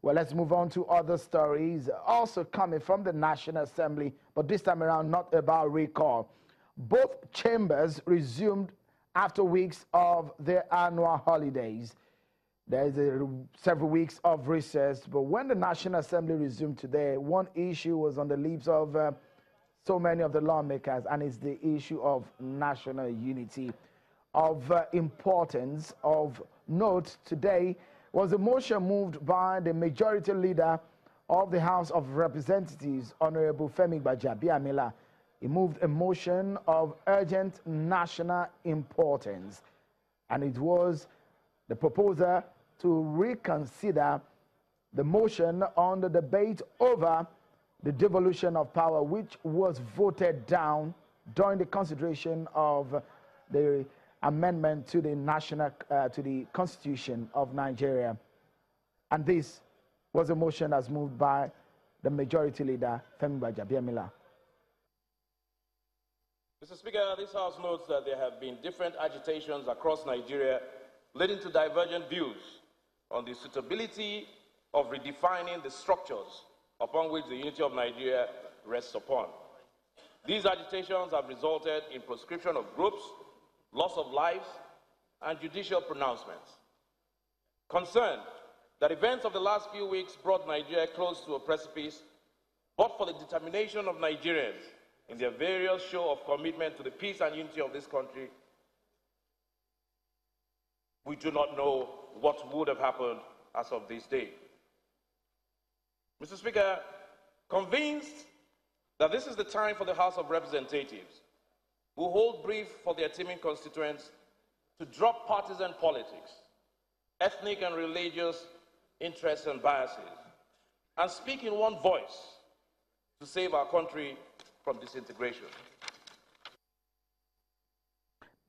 Well, let's move on to other stories also coming from the National Assembly, but this time around not about recall. Both chambers resumed after weeks of their annual holidays. There is several weeks of recess, but when the National Assembly resumed today, one issue was on the lips of so many of the lawmakers, and it's the issue of national unity. Of importance, of note today, was a motion moved by the majority leader of the House of Representatives, Honorable Femi Gbajabiamila. He moved a motion of urgent national importance, and it was the proposer to reconsider the motion on the debate over the devolution of power, which was voted down during the consideration of the amendment to the to the Constitution of Nigeria. And this was a motion that's moved by the majority leader, Femi Gbajabiamila. Mr. Speaker, this House notes that there have been different agitations across Nigeria leading to divergent views on the suitability of redefining the structures upon which the unity of Nigeria rests upon. These agitations have resulted in proscription of groups, loss of lives, and judicial pronouncements. Concerned that events of the last few weeks brought Nigeria close to a precipice, but for the determination of Nigerians in their various show of commitment to the peace and unity of this country, we do not know what would have happened as of this day. Mr. Speaker, convinced that this is the time for the House of Representatives, who hold brief for their teeming constituents, to drop partisan politics, ethnic and religious interests and biases, and speak in one voice to save our country from disintegration.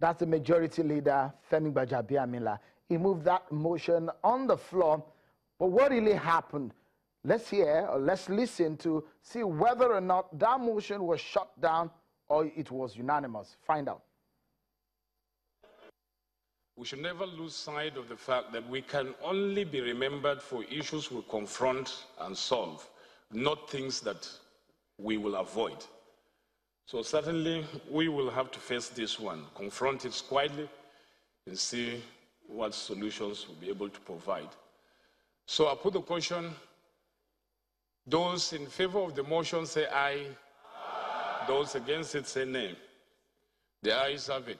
That's the majority leader, Femi Gbajabiamila. He moved that motion on the floor, but what really happened? Let's hear, or let's listen to see whether or not that motion was shut down or it was unanimous. Find out. We should never lose sight of the fact that we can only be remembered for issues we confront and solve, not things that we will avoid. So certainly we will have to face this one, confront it quietly, and see what solutions we'll be able to provide. So I put the question. Those in favor of the motion say aye. Aye. Those against it say nay. The ayes have it.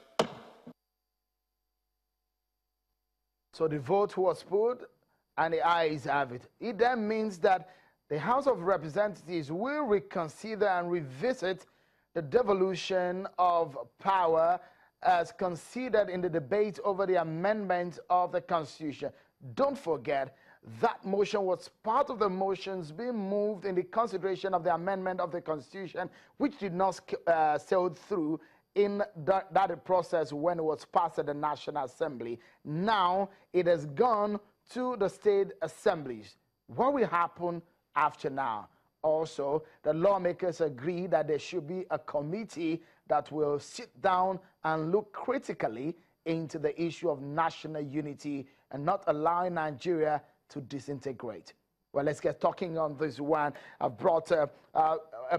So the vote was put and the ayes have it. It then means that the House of Representatives will reconsider and revisit the devolution of power as considered in the debate over the amendment of the Constitution. Don't forget, that motion was part of the motions being moved in the consideration of the amendment of the Constitution, which did not sail through in that process when it was passed at the National Assembly. Now it has gone to the state assemblies. What will happen after now? Also, the lawmakers agree that there should be a committee that will sit down and look critically into the issue of national unity and not allowing Nigeria to disintegrate. Well, let's get talking on this one. I've brought a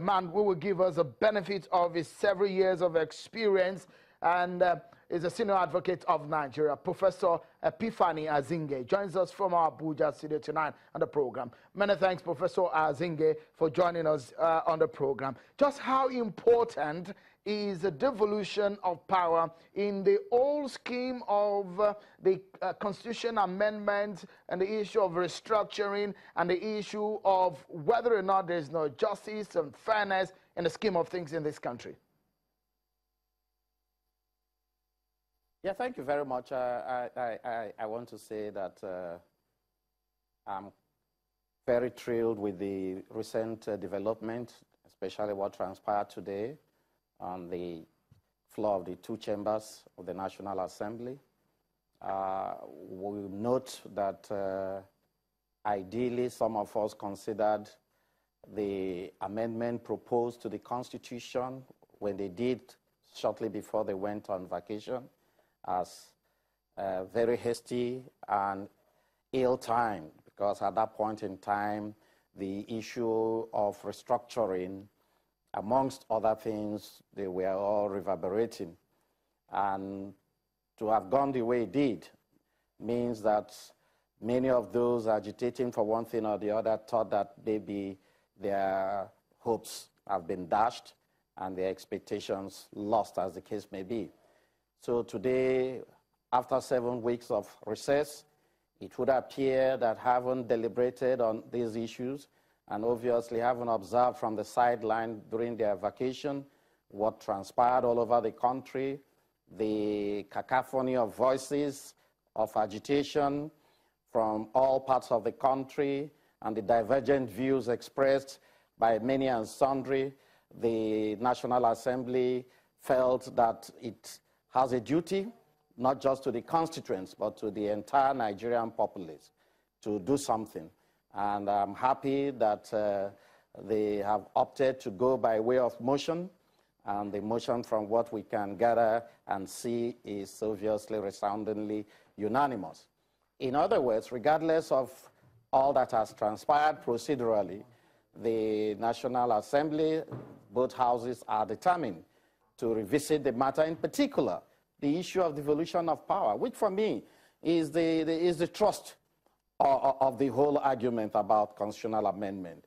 man who will give us a benefit of his several years of experience and is a senior advocate of Nigeria. Professor Epiphany Azinge joins us from our Abuja studio tonight on the program. Many thanks, Professor Azinge, for joining us on the program. Just how important is the devolution of power in the old scheme of the Constitution amendment and the issue of restructuring and the issue of whether or not there's no justice and fairness in the scheme of things in this country? Yeah, thank you very much. I want to say that I'm very thrilled with the recent development, especially what transpired today on the floor of the two chambers of the National Assembly. We note that ideally some of us considered the amendment proposed to the Constitution when they did shortly before they went on vacation as very hasty and ill-timed, because at that point in time, the issue of restructuring, amongst other things, they were all reverberating. And to have gone the way it did means that many of those agitating for one thing or the other thought that maybe their hopes have been dashed and their expectations lost, as the case may be. So today, after 7 weeks of recess, it would appear that having deliberated on these issues and obviously having observed from the sideline during their vacation what transpired all over the country, the cacophony of voices of agitation from all parts of the country and the divergent views expressed by many and sundry, the National Assembly felt that it has a duty, not just to the constituents, but to the entire Nigerian populace to do something. And I'm happy that they have opted to go by way of motion. And the motion, from what we can gather and see, is obviously resoundingly unanimous. In other words, regardless of all that has transpired procedurally, the National Assembly, both houses are determined to revisit the matter, in particular, the issue of devolution of power, which for me is the thrust of the whole argument about constitutional amendment.